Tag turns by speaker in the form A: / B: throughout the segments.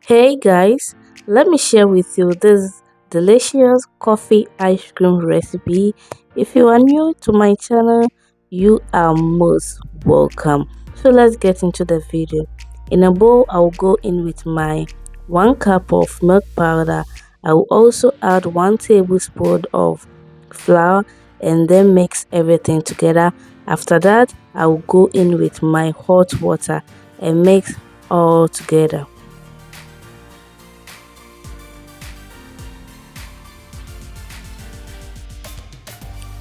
A: Hey guys, let me share with you this delicious coffee ice cream recipe. If you are new to my channel, you are most welcome. So let's get into the video. In a bowl, I'll go in with my 1 cup of milk powder. I will also add 1 tablespoon of flour and then mix everything together. After that, I will go in with my hot water and mix all together.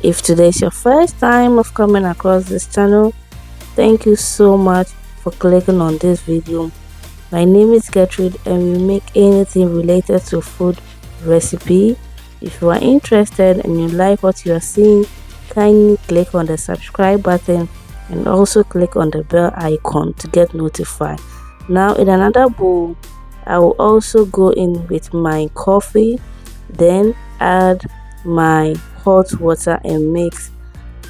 A: If today is your first time of coming across this channel, thank you so much for clicking on this video. My name is Gertrude and we make anything related to food recipe. If you are interested and you like what you are seeing, kindly click on the subscribe button and also click on the bell icon to get notified. Now in another bowl, I will also go in with my coffee, then add my hot water and mix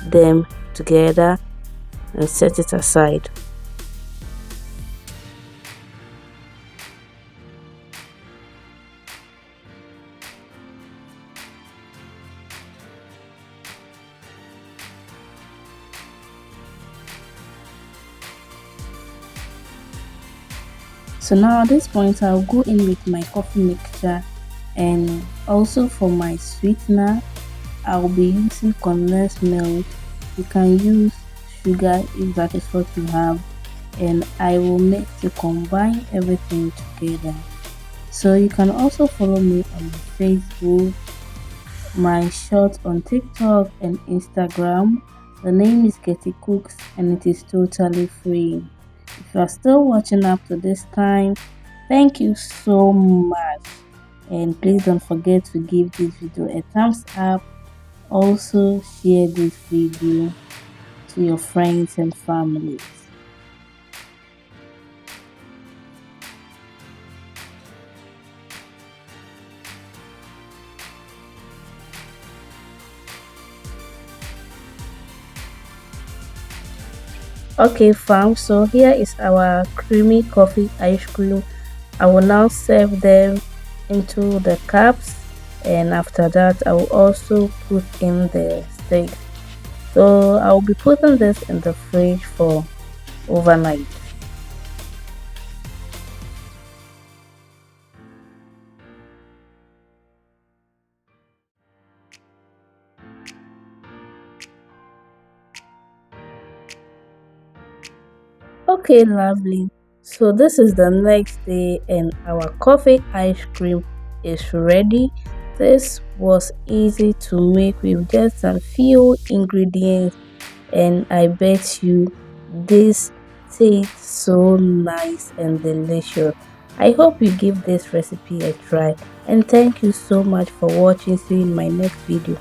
A: them together and set it aside. So now at this point I'll go in with my coffee mixture, and also for my sweetener I'll be using condensed milk. You can use sugar if that is what you have, and I will make to combine everything together. So you can also follow me on Facebook, my short on TikTok and Instagram. The name is Getty Cooks and it is totally free. If you are still watching up to this time, thank you so much, and please don't forget to give this video a thumbs up. Also share this video to your friends and families. Okay fam, so here is our creamy coffee ice cream. I will now serve them into the cups, and after that I will also put in the steak. So I will be putting this in the fridge for overnight. Okay, lovely. So this is the next day and our coffee ice cream is ready. This was easy to make with just a few ingredients, and I bet you this tastes so nice and delicious. I hope you give this recipe a try, and thank you so much for watching. See you in my next video.